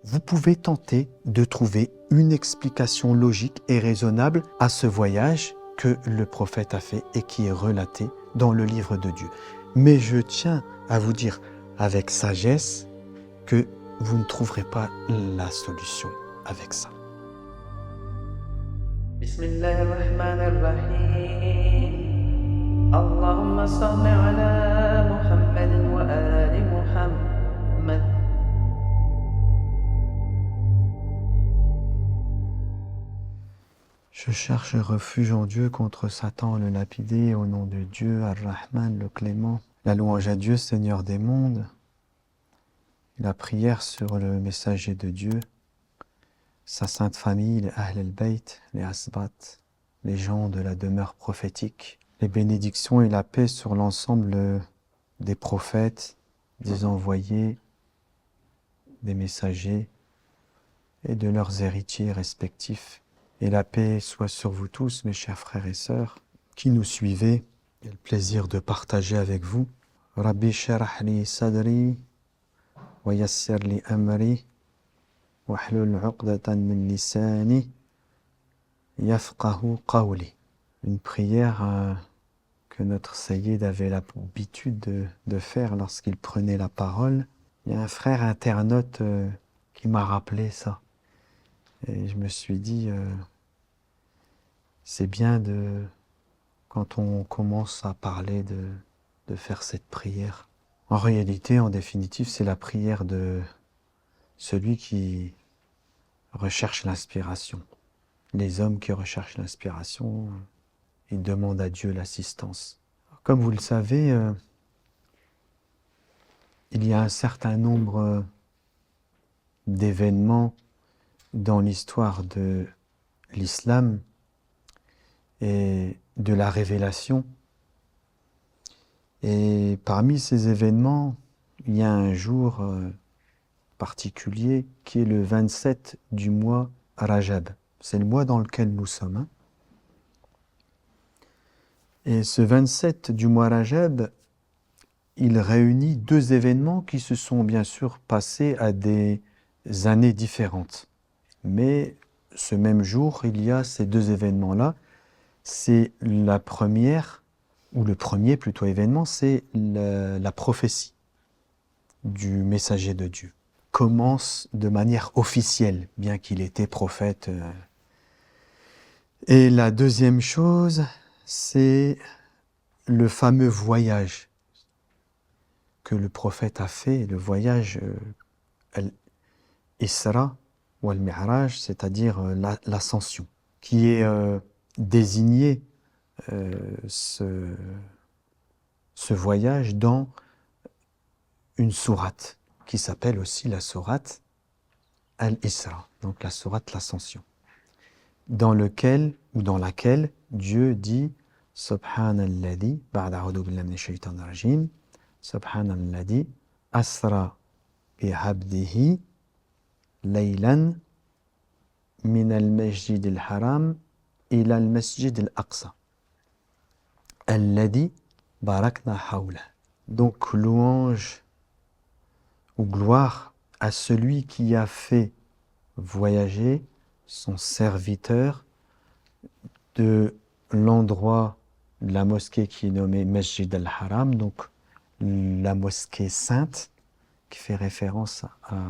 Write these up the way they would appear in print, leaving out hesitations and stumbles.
vous pouvez tenter de trouver une explication logique et raisonnable à ce voyage que le prophète a fait et qui est relaté dans le livre de Dieu. Mais je tiens à vous dire avec sagesse que vous ne trouverez pas la solution avec ça. Bismillahirrahmanirrahim. Allahumma salli ala Muhammadin wa ali Muhammad. Je cherche refuge en Dieu contre Satan le lapidé, au nom de Dieu, Ar-Rahman le clément. La louange à Dieu, Seigneur des mondes. La prière sur le messager de Dieu, sa sainte famille, les Ahl al-Bayt, les Asbat, les gens de la demeure prophétique. Les bénédictions et la paix sur l'ensemble des prophètes, des envoyés, des messagers et de leurs héritiers respectifs. Et la paix soit sur vous tous, mes chers frères et sœurs, qui nous suivez. J'ai le plaisir de partager avec vous. Rabbi sharah li sadri, wa yassir li amri, wa hlul uqdatan min lisani, yafqahu qawli. Une prière que notre Sayyid avait l'habitude de faire lorsqu'il prenait la parole. Il y a un frère internaute qui m'a rappelé ça. Et je me suis dit, c'est bien quand on commence à parler de faire cette prière. En réalité, en définitive, c'est la prière de celui qui recherche l'inspiration. Les hommes qui recherchent l'inspiration, ils demandent à Dieu l'assistance. Comme vous le savez, il y a un certain nombre d'événements dans l'histoire de l'islam et de la révélation. Et parmi ces événements, il y a un jour particulier qui est le 27 du mois Rajab. C'est le mois dans lequel nous sommes. Et ce 27 du mois Rajab, il réunit deux événements qui se sont bien sûr passés à des années différentes. Mais ce même jour, il y a ces deux événements-là. C'est la première, ou le premier plutôt événement, c'est la prophétie du messager de Dieu. Commence de manière officielle, bien qu'il était prophète. Et la deuxième chose, c'est le fameux voyage que le prophète a fait, le voyage Al-Isra ou Al-Mi'raj, c'est-à-dire l'ascension, qui est désigné ce voyage dans une sourate qui s'appelle aussi la sourate Al-Isra, donc la sourate l'ascension, dans laquelle Dieu dit Subhanalladhi, ba'da a'udhu billahi minash shaitanir rajim, Subhanalladhi asra bi 'abdihi laylan min al-masjid al-haram ila al-masjid al-aqsa alladhi barakna hawla. Donc louange ou gloire à celui qui a fait voyager son serviteur de l'endroit de la mosquée qui est nommée Masjid al-Haram, donc la mosquée sainte, qui fait référence à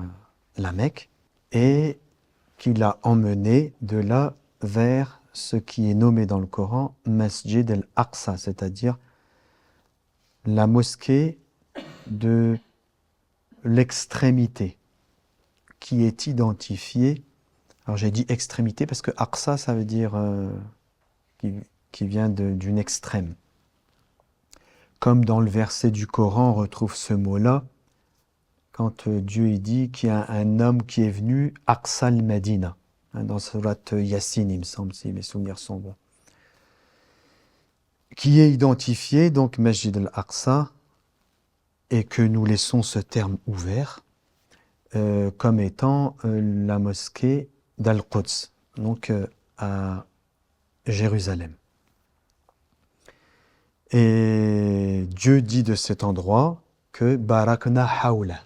la Mecque, et qui l'a emmené de là vers ce qui est nommé dans le Coran Masjid al-Aqsa, c'est-à-dire la mosquée de l'extrémité, qui est identifiée. Alors j'ai dit extrémité parce que Aqsa, ça veut dire qui vient d'une extrême. Comme dans le verset du Coran, on retrouve ce mot-là, quand Dieu il dit qu'il y a un homme qui est venu Aqsa al-Madina, dans Surat Yasin, il me semble, si mes souvenirs sont bons, qui est identifié, donc Masjid al-Aqsa, et que nous laissons ce terme ouvert, comme étant la mosquée d'Al-Quds, donc à Jérusalem. Et Dieu dit de cet endroit que Barakna Hawla,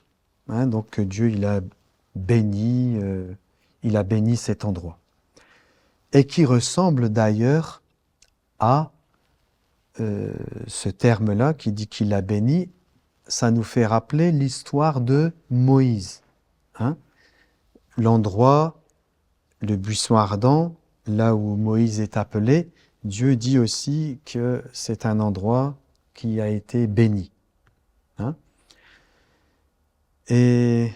donc Dieu il a béni, il a béni cet endroit. Et qui ressemble d'ailleurs à ce terme-là qui dit qu'il a béni, ça nous fait rappeler l'histoire de Moïse. Hein? L'endroit, le buisson ardent, là où Moïse est appelé, Dieu dit aussi que c'est un endroit qui a été béni. Hein? Et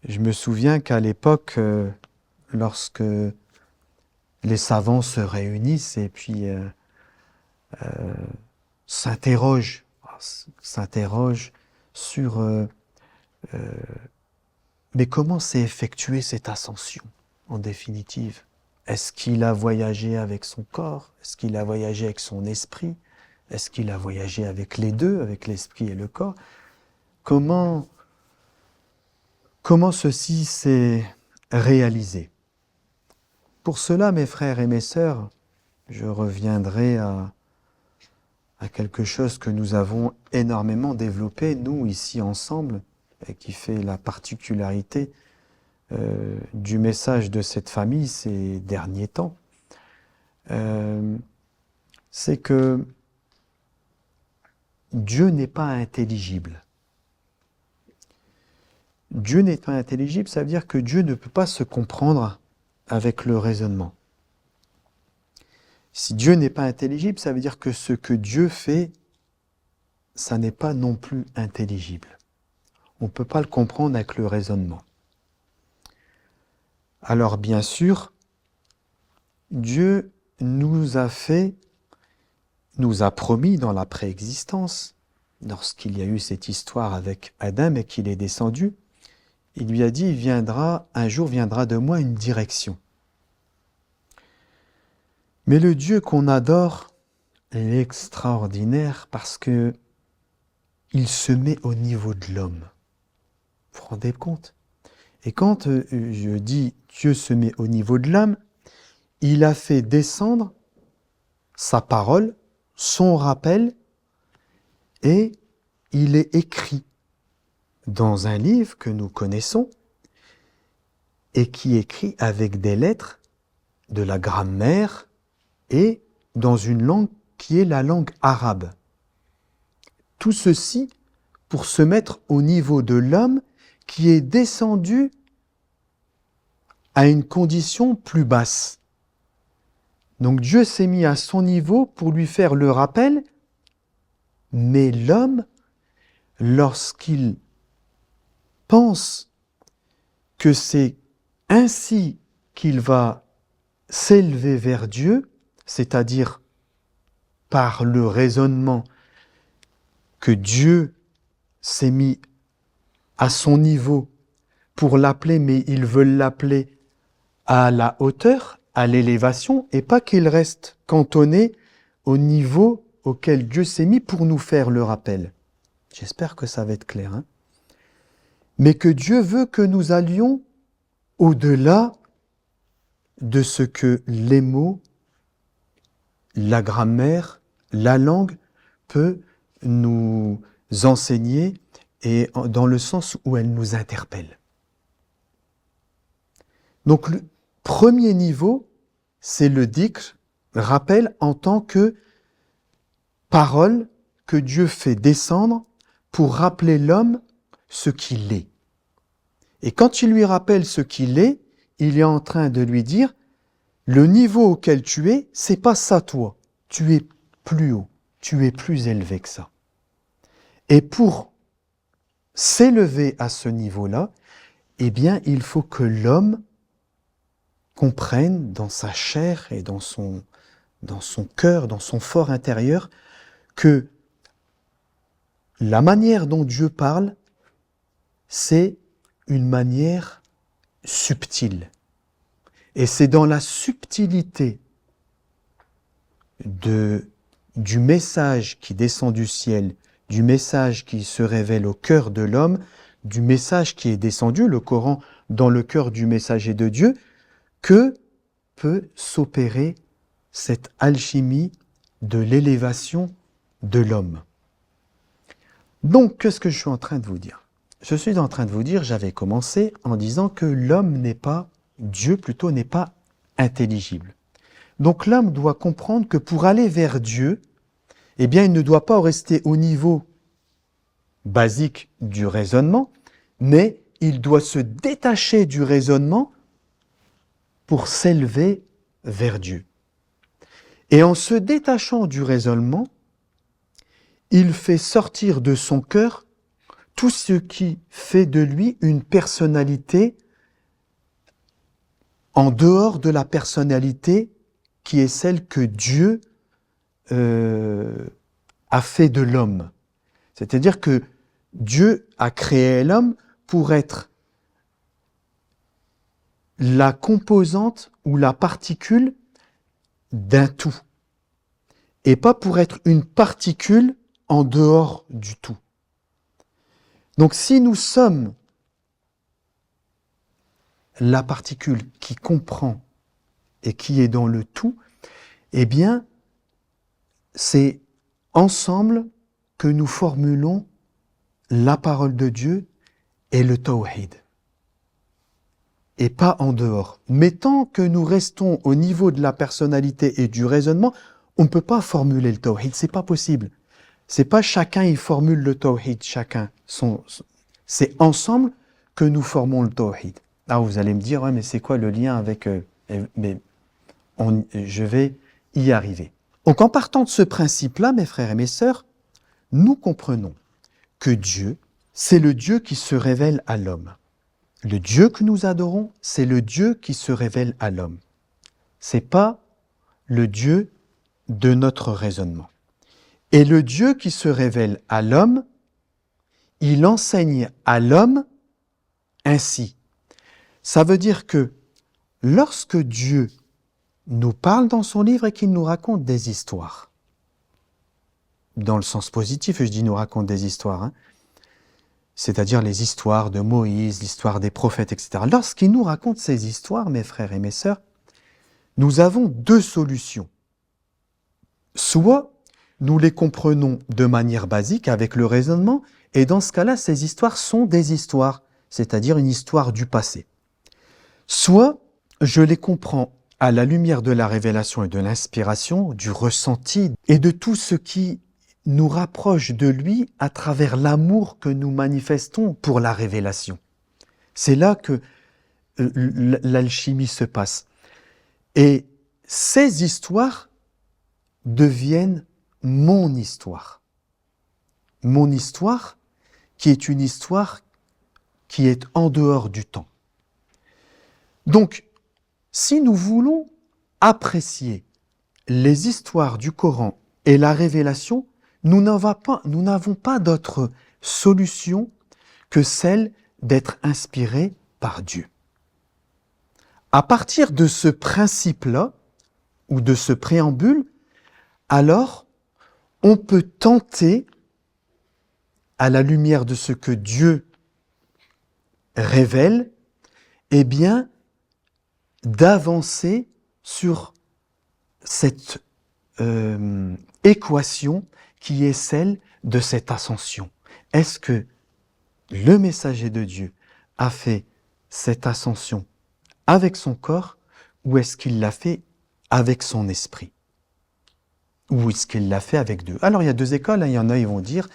je me souviens qu'à l'époque, lorsque les savants se réunissent et puis s'interrogent sur mais comment s'est effectuée cette ascension en définitive? Est-ce qu'il a voyagé avec son corps? Est-ce qu'il a voyagé avec son esprit? Est-ce qu'il a voyagé avec les deux, avec l'esprit et le corps? Comment ceci s'est réalisé? Pour cela, mes frères et mes sœurs, je reviendrai à quelque chose que nous avons énormément développé, nous, ici ensemble, et qui fait la particularité du message de cette famille ces derniers temps. C'est que Dieu n'est pas intelligible. Dieu n'est pas intelligible, ça veut dire que Dieu ne peut pas se comprendre avec le raisonnement. Si Dieu n'est pas intelligible, ça veut dire que ce que Dieu fait, ça n'est pas non plus intelligible. On ne peut pas le comprendre avec le raisonnement. Alors bien sûr, Dieu nous a promis dans la préexistence, lorsqu'il y a eu cette histoire avec Adam et qu'il est descendu, il lui a dit, un jour viendra de moi une direction. Mais le Dieu qu'on adore est extraordinaire parce que il se met au niveau de l'homme. Vous vous rendez compte? Et quand je dis Dieu se met au niveau de l'homme, il a fait descendre sa parole, son rappel, et il est écrit dans un livre que nous connaissons et qui est écrit avec des lettres de la grammaire et dans une langue qui est la langue arabe. Tout ceci pour se mettre au niveau de l'homme qui est descendu à une condition plus basse. Donc Dieu s'est mis à son niveau pour lui faire le rappel, mais l'homme, lorsqu'il pense que c'est ainsi qu'il va s'élever vers Dieu, c'est-à-dire par le raisonnement que Dieu s'est mis à son niveau pour l'appeler, mais ils veulent l'appeler à la hauteur, à l'élévation, et pas qu'il reste cantonné au niveau auquel Dieu s'est mis pour nous faire le rappel. J'espère que ça va être clair. Hein? Mais que Dieu veut que nous allions au-delà de ce que les mots, la grammaire, la langue peut nous enseigner et dans le sens où elle nous interpelle. Donc le premier niveau, c'est le dhikr, rappel en tant que parole que Dieu fait descendre pour rappeler l'homme ce qu'il est. Et quand il lui rappelle ce qu'il est, il est en train de lui dire le niveau auquel tu es, c'est pas ça toi. Tu es plus haut, tu es plus élevé que ça. Et pour s'élever à ce niveau-là, eh bien, il faut que l'homme comprenne dans sa chair et dans son cœur, dans son fort intérieur, que la manière dont Dieu parle, c'est une manière subtile. Et c'est dans la subtilité du message qui descend du ciel, du message qui se révèle au cœur de l'homme, du message qui est descendu, le Coran, dans le cœur du messager de Dieu, que peut s'opérer cette alchimie de l'élévation de l'homme. Donc, qu'est-ce que je suis en train de vous dire? je suis en train de vous dire, j'avais commencé en disant que l'homme n'est pas, Dieu plutôt, n'est pas intelligible. Donc l'homme doit comprendre que pour aller vers Dieu, eh bien, il ne doit pas rester au niveau basique du raisonnement, mais il doit se détacher du raisonnement pour s'élever vers Dieu. Et en se détachant du raisonnement, il fait sortir de son cœur tout ce qui fait de lui une personnalité en dehors de la personnalité qui est celle que Dieu a fait de l'homme. C'est-à-dire que Dieu a créé l'homme pour être la composante ou la particule d'un tout, et pas pour être une particule en dehors du tout. Donc si nous sommes la particule qui comprend et qui est dans le tout, eh bien, c'est ensemble que nous formulons la parole de Dieu et le tawhid, et pas en dehors. Mais tant que nous restons au niveau de la personnalité et du raisonnement, on ne peut pas formuler le tawhid, c'est pas possible. C'est pas chacun il formule le tawhid, chacun c'est ensemble que nous formons le tawhid. Alors vous allez me dire, ouais, mais c'est quoi le lien avec je vais y arriver. Donc en partant de ce principe-là, mes frères et mes sœurs, nous comprenons que Dieu, c'est le Dieu qui se révèle à l'homme. Le Dieu que nous adorons, c'est le Dieu qui se révèle à l'homme. C'est pas le Dieu de notre raisonnement. Et le Dieu qui se révèle à l'homme, il enseigne à l'homme ainsi. Ça veut dire que lorsque Dieu nous parle dans son livre et qu'il nous raconte des histoires, dans le sens positif, je dis nous raconte des histoires, c'est-à-dire les histoires de Moïse, l'histoire des prophètes, etc. Lorsqu'il nous raconte ces histoires, mes frères et mes sœurs, nous avons deux solutions. Soit nous les comprenons de manière basique avec le raisonnement, et dans ce cas-là, ces histoires sont des histoires, c'est-à-dire une histoire du passé. Soit je les comprends à la lumière de la révélation et de l'inspiration, du ressenti et de tout ce qui nous rapproche de lui à travers l'amour que nous manifestons pour la révélation. C'est là que l'alchimie se passe. Et ces histoires deviennent mon histoire. Mon histoire qui est une histoire qui est en dehors du temps. Donc, si nous voulons apprécier les histoires du Coran et la révélation, nous n'avons pas d'autre solution que celle d'être inspirés par Dieu. À partir de ce principe-là, ou de ce préambule, alors on peut tenter, à la lumière de ce que Dieu révèle, eh bien, d'avancer sur cette équation qui est celle de cette ascension. Est-ce que le messager de Dieu a fait cette ascension avec son corps ou est-ce qu'il l'a fait avec son esprit? Ou est-ce qu'il l'a fait avec deux? Alors il y a deux écoles, il y en a ils vont dire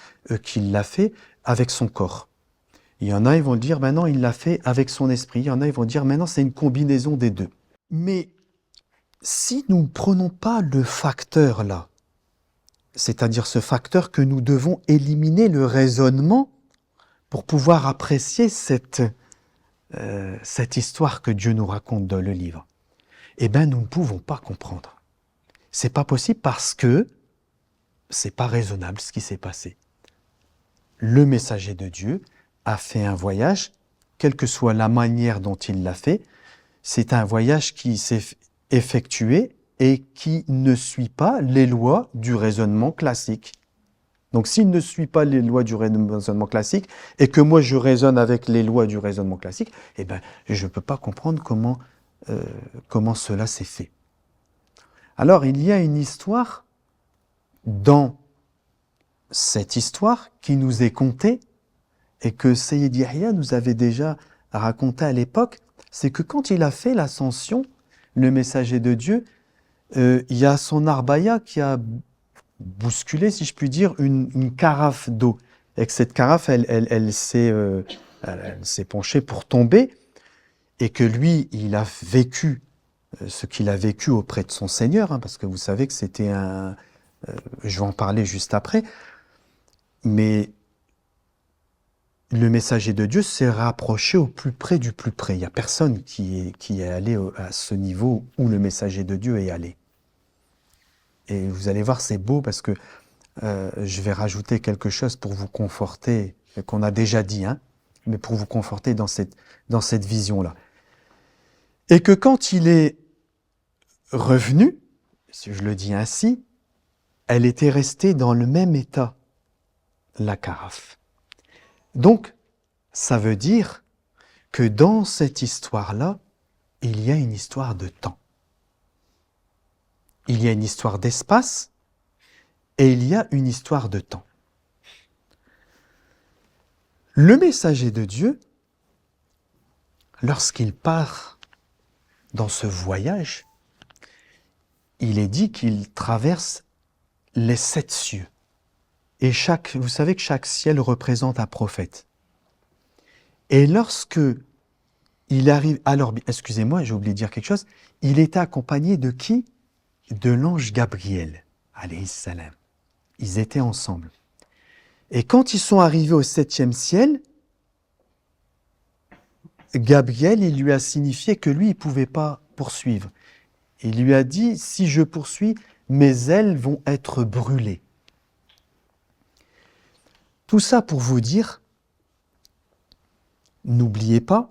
qu'il l'a fait avec son corps. Il y en a ils vont dire maintenant il l'a fait avec son esprit. Il y en a ils vont dire maintenant c'est une combinaison des deux. Mais si nous ne prenons pas le facteur là, c'est-à-dire ce facteur que nous devons éliminer le raisonnement pour pouvoir apprécier cette histoire que Dieu nous raconte dans le livre, eh bien nous ne pouvons pas comprendre. C'est pas possible parce que c'est pas raisonnable ce qui s'est passé. Le messager de Dieu a fait un voyage, quelle que soit la manière dont il l'a fait, c'est un voyage qui s'est effectué et qui ne suit pas les lois du raisonnement classique. Donc s'il ne suit pas les lois du raisonnement classique et que moi je raisonne avec les lois du raisonnement classique, eh ben je ne peux pas comprendre comment cela s'est fait. Alors il y a une histoire dans cette histoire qui nous est contée et que Sayyid Yahya nous avait déjà raconté à l'époque, c'est que quand il a fait l'ascension, le messager de Dieu, il y a son arbaya qui a bousculé, si je puis dire, une carafe d'eau. Et que cette carafe, elle s'est penchée pour tomber, et que lui, il a vécu ce qu'il a vécu auprès de son Seigneur, hein, parce que vous savez que c'était je vais en parler juste après, mais le messager de Dieu s'est rapproché au plus près du plus près. Il n'y a personne qui est allé à ce niveau où le messager de Dieu est allé. Et vous allez voir, c'est beau parce que je vais rajouter quelque chose pour vous conforter, qu'on a déjà dit, hein, mais pour vous conforter dans cette vision-là. Et que quand il est revenu, si je le dis ainsi, elle était restée dans le même état, la carafe. Donc, ça veut dire que dans cette histoire-là, il y a une histoire de temps. Il y a une histoire d'espace et il y a une histoire de temps. Le messager de Dieu, lorsqu'il part dans ce voyage, il est dit qu'il traverse les 7 cieux. Et vous savez que chaque ciel représente un prophète. Et lorsque il arrive, alors, excusez-moi, j'ai oublié de dire quelque chose, il était accompagné de qui? De l'ange Gabriel, alayhi salam. Ils étaient ensemble. Et quand ils sont arrivés au 7e ciel, Gabriel, il lui a signifié que lui, il ne pouvait pas poursuivre. Il lui a dit, si je poursuis, mes ailes vont être brûlées. Tout ça pour vous dire, n'oubliez pas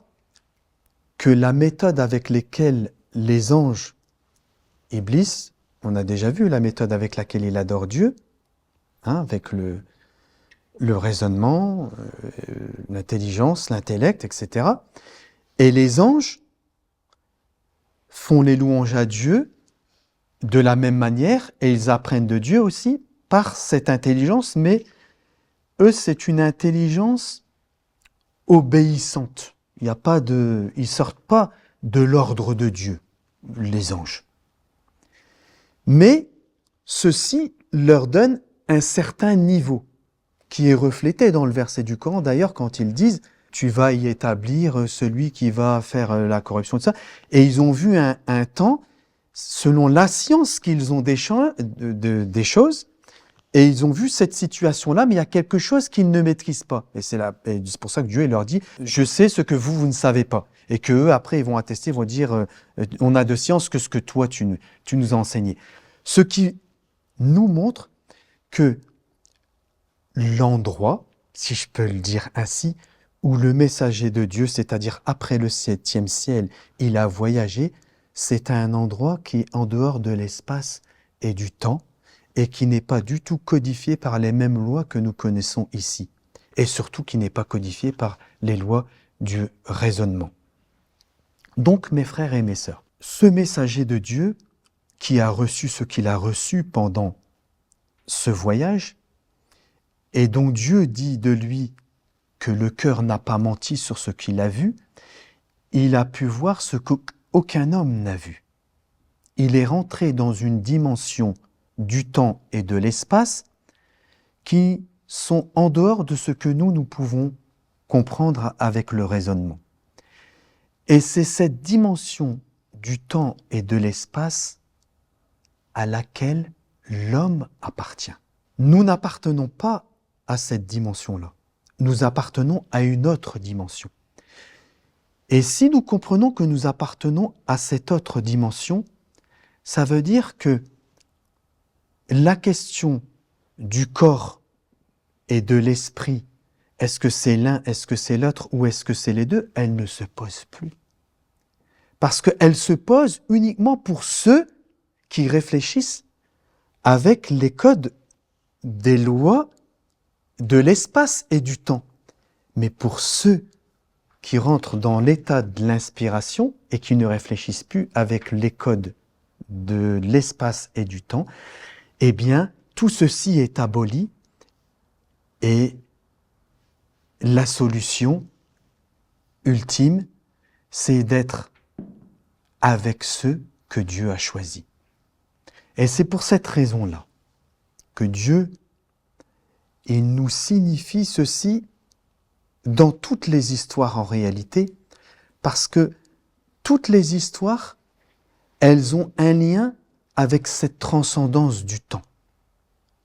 que la méthode avec laquelle les anges, Iblis, on a déjà vu la méthode avec laquelle il adore Dieu, hein, avec le raisonnement, l'intelligence, l'intellect, etc. Et les anges font les louanges à Dieu de la même manière, et ils apprennent de Dieu aussi par cette intelligence, mais eux, c'est une intelligence obéissante. Ils ne sortent pas de l'ordre de Dieu, les anges. Mais ceci leur donne un certain niveau qui est reflété dans le verset du Coran. D'ailleurs, quand ils disent « tu vas y établir celui qui va faire la corruption », de ça. Et ils ont vu un temps, selon la science qu'ils ont des choses, et ils ont vu cette situation-là, mais il y a quelque chose qu'ils ne maîtrisent pas. Et c'est pour ça que Dieu leur dit « je sais ce que vous ne savez pas ». Et qu'eux, après, ils vont attester, ils vont dire « on a de science que ce que toi, tu nous as enseigné ». Ce qui nous montre que l'endroit, si je peux le dire ainsi, où le messager de Dieu, c'est-à-dire après le 7e ciel, il a voyagé, c'est un endroit qui est en dehors de l'espace et du temps, et qui n'est pas du tout codifié par les mêmes lois que nous connaissons ici, et surtout qui n'est pas codifié par les lois du raisonnement. Donc, mes frères et mes sœurs, ce messager de Dieu qui a reçu ce qu'il a reçu pendant ce voyage, et dont Dieu dit de lui que le cœur n'a pas menti sur ce qu'il a vu, il a pu voir ce qu'aucun homme n'a vu. Il est rentré dans une dimension du temps et de l'espace qui sont en dehors de ce que nous pouvons comprendre avec le raisonnement. Et c'est cette dimension du temps et de l'espace à laquelle l'homme appartient. Nous n'appartenons pas à cette dimension-là. Nous appartenons à une autre dimension. Et si nous comprenons que nous appartenons à cette autre dimension, ça veut dire que la question du corps et de l'esprit, est-ce que c'est l'un, est-ce que c'est l'autre ou est-ce que c'est les deux, elle ne se pose plus. Parce qu'elle se pose uniquement pour ceux qui réfléchissent avec les codes des lois de l'espace et du temps. Mais pour ceux qui rentrent dans l'état de l'inspiration et qui ne réfléchissent plus avec les codes de l'espace et du temps, eh bien, tout ceci est aboli et la solution ultime, c'est d'être avec ceux que Dieu a choisis. Et c'est pour cette raison-là que Dieu, il nous signifie ceci dans toutes les histoires en réalité, parce que toutes les histoires, elles ont un lien avec cette transcendance du temps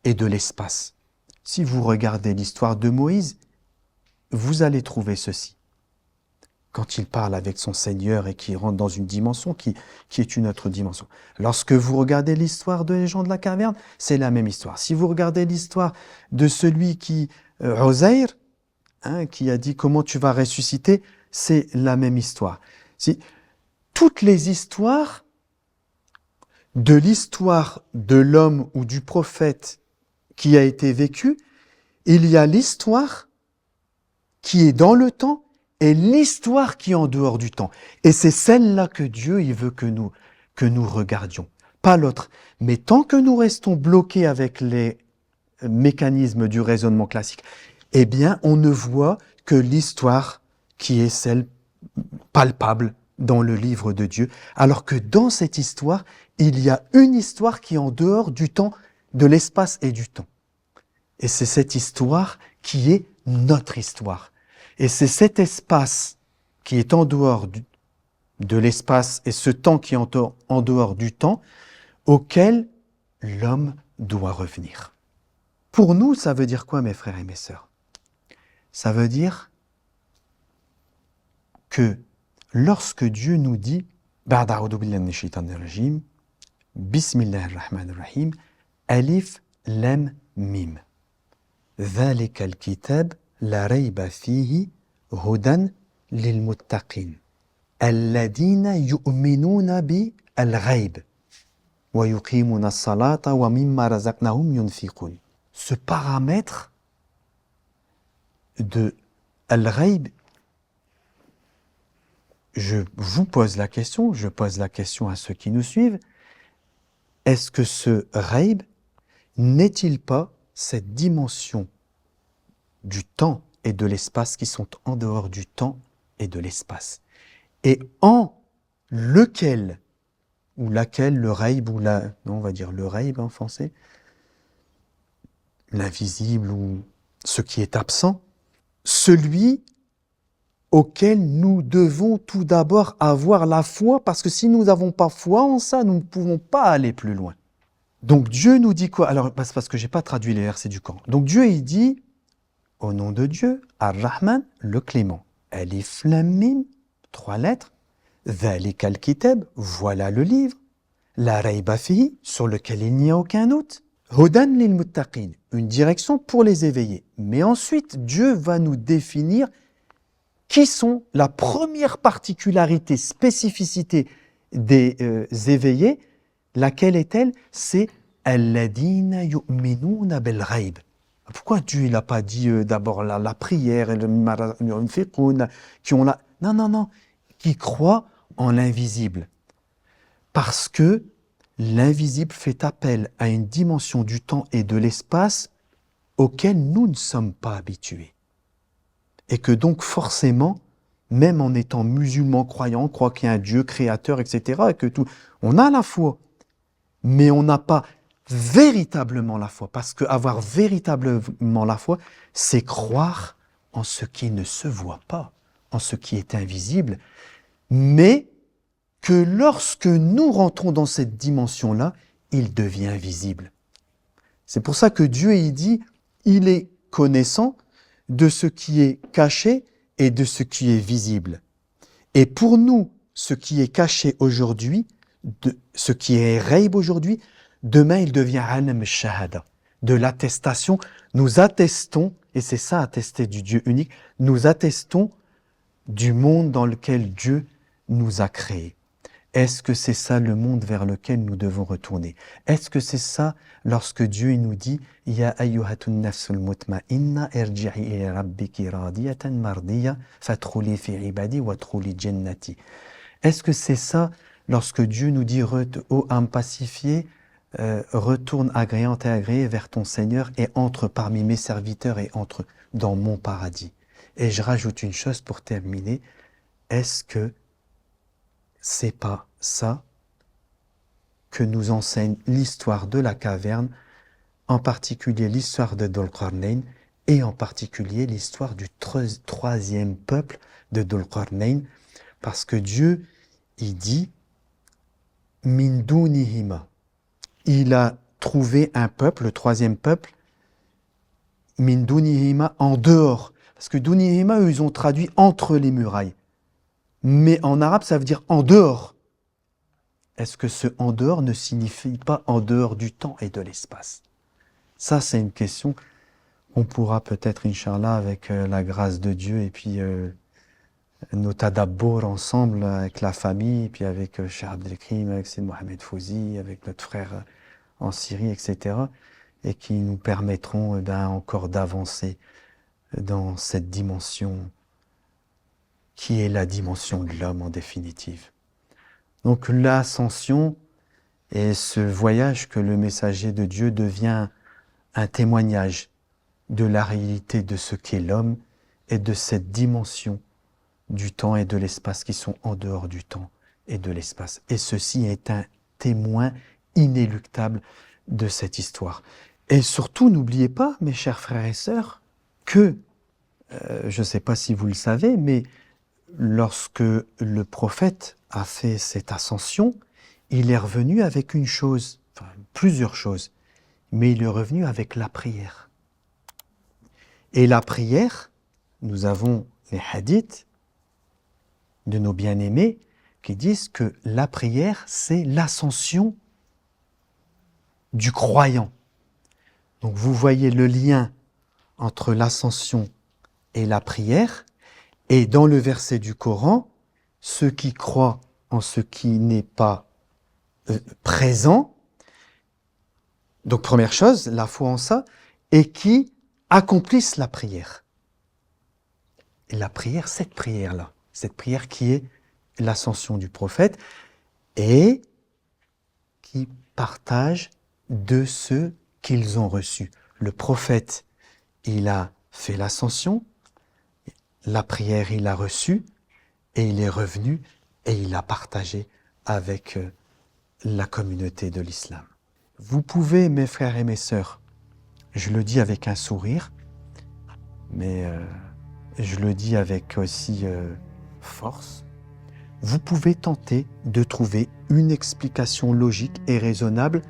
et de l'espace. Si vous regardez l'histoire de Moïse, vous allez trouver ceci. Quand il parle avec son Seigneur et qu'il rentre dans une dimension qui est une autre dimension. Lorsque vous regardez l'histoire des gens de la caverne, c'est la même histoire. Si vous regardez l'histoire de celui qui, Uzair, qui a dit comment tu vas ressusciter, c'est la même histoire. Toutes les histoires, de l'histoire de l'homme ou du prophète qui a été vécue, il y a l'histoire qui est dans le temps et l'histoire qui est en dehors du temps. Et c'est celle-là que Dieu il veut que nous regardions, pas l'autre. Mais tant que nous restons bloqués avec les mécanismes du raisonnement classique, eh bien, on ne voit que l'histoire qui est celle palpable dans le livre de Dieu, alors que dans cette histoire, il y a une histoire qui est en dehors du temps, de l'espace et du temps. Et c'est cette histoire qui est notre histoire. Et c'est cet espace qui est en dehors de l'espace et ce temps qui est en dehors du temps auquel l'homme doit revenir. Pour nous, ça veut dire quoi, mes frères et mes sœurs? Ça veut dire que lorsque Dieu nous dit Ba'da a'udhu billahi minash shaitanir rajim, Bismillahir rahmanir rahim, Alif Lam Mim. ذلك الكتاب لا ريب فيه هدى للمتقين الذين يؤمنون بالغيب ويقيمون الصلاة ومما رزقناهم ينفقون. Ce paramètre de al-ghaib, je vous pose la question, je pose la question à ceux qui nous suivent, est-ce que ce ghaib n'est-il pas cette dimension du temps et de l'espace qui sont en dehors du temps et de l'espace, et en lequel ou laquelle le ghaib ou on va dire le ghaib en français, l'invisible ou ce qui est absent, celui auquel nous devons tout d'abord avoir la foi, parce que si nous n'avons pas foi en ça, nous ne pouvons pas aller plus loin. Donc Dieu nous dit quoi? Alors, c'est parce que je n'ai pas traduit les versets du Coran. Donc Dieu, il dit, au nom de Dieu, Ar-Rahman, le clément. Alif Lam Mim, 3 lettres. Dhalika al-Kitab, voilà le livre. La Rayba Fihi, sur lequel il n'y a aucun doute. Hudan lil muttaqin, une direction pour les éveillés. Mais ensuite, Dieu va nous définir qui sont la première particularité, spécificité des éveillés. Laquelle est-elle? C'est alladina yu'minuna bil ghaib. Pourquoi Dieu n'a pas dit d'abord la prière et le fiqhoun qui ont la... Non, qui croient en l'invisible. Parce que l'invisible fait appel à une dimension du temps et de l'espace auquel nous ne sommes pas habitués. Et que donc forcément, même en étant musulmans croyants, on croit qu'il y a un Dieu créateur, etc., et que tout, on a la foi. Mais on n'a pas véritablement la foi, parce qu'avoir véritablement la foi, c'est croire en ce qui ne se voit pas, en ce qui est invisible, mais que lorsque nous rentrons dans cette dimension-là, il devient visible. C'est pour ça que Dieu, il dit, il est connaissant de ce qui est caché et de ce qui est visible. Et pour nous, ce qui est caché aujourd'hui, ce qui est ghaib aujourd'hui, demain il devient alam shahada, de l'attestation. Nous attestons, et c'est ça attester du Dieu unique, nous attestons du monde dans lequel Dieu nous a créés. Est-ce que c'est ça le monde vers lequel nous devons retourner? Est-ce que c'est ça lorsque Dieu il nous dit « Ya ayyuhatun nafsul mutma'inna irji'i ila rabbiki radiyatan mardiya fadkhuli fi ibadi wadkhuli jannati » Est-ce que c'est ça lorsque Dieu nous dit « Ô âme pacifiée, retourne agréante et agréée vers ton Seigneur et entre parmi mes serviteurs et entre dans mon paradis » Et je rajoute une chose pour terminer. Est-ce que c'est pas ça que nous enseigne l'histoire de la caverne, en particulier l'histoire de Dhul Qarnayn et en particulier l'histoire du troisième peuple de Dhul Qarnayn, parce que Dieu, il dit Min dunihima. Il a trouvé un peuple, le troisième peuple, Min dunihima, en dehors. Parce que dunihima, eux, ils ont traduit entre les murailles. Mais en arabe, ça veut dire en dehors. Est-ce que ce en dehors ne signifie pas en dehors du temps et de l'espace? Ça, c'est une question qu'on pourra peut-être, Inch'Allah, avec la grâce de Dieu et puis nos tadabbour ensemble avec la famille, et puis avec Cheikh Abdelkrim, avec Sidi Mohamed Fouzi, avec notre frère en Syrie, etc. et qui nous permettront encore d'avancer dans cette dimension qui est la dimension de l'homme en définitive. Donc l'ascension est ce voyage que le messager de Dieu devient un témoignage de la réalité de ce qu'est l'homme et de cette dimension du temps et de l'espace qui sont en dehors du temps et de l'espace. Et ceci est un témoin inéluctable de cette histoire. Et surtout, n'oubliez pas, mes chers frères et sœurs, que, je ne sais pas si vous le savez, mais lorsque le prophète a fait cette ascension, il est revenu avec une chose, enfin plusieurs choses, mais il est revenu avec la prière. Et la prière, nous avons les hadiths de nos bien-aimés qui disent que la prière, c'est l'ascension du croyant. Donc vous voyez le lien entre l'ascension et la prière. Et dans le verset du Coran, ceux qui croient en ce qui n'est pas présent, donc première chose, la foi en ça, et qui accomplissent la prière. Et la prière, cette prière qui est l'ascension du prophète, et qui partagent de ce qu'ils ont reçu. Le prophète, il a fait l'ascension, la prière, il l'a reçue, et il est revenu, et il a partagé avec la communauté de l'islam. Vous pouvez, mes frères et mes sœurs, je le dis avec un sourire, mais je le dis avec aussi force, vous pouvez tenter de trouver une explication logique et raisonnable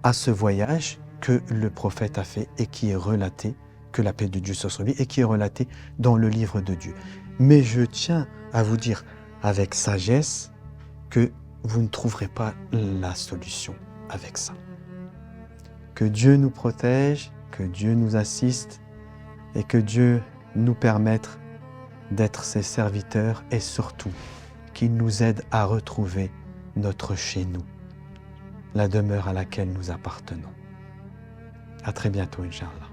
à ce voyage que le prophète a fait et qui est relaté, que la paix de Dieu soit sur lui, et qui est relaté dans le livre de Dieu. Mais je tiens à vous dire avec sagesse que vous ne trouverez pas la solution avec ça. Que Dieu nous protège, que Dieu nous assiste et que Dieu nous permette d'être ses serviteurs et surtout qu'il nous aide à retrouver notre chez nous, la demeure à laquelle nous appartenons. À très bientôt, Inch'Allah.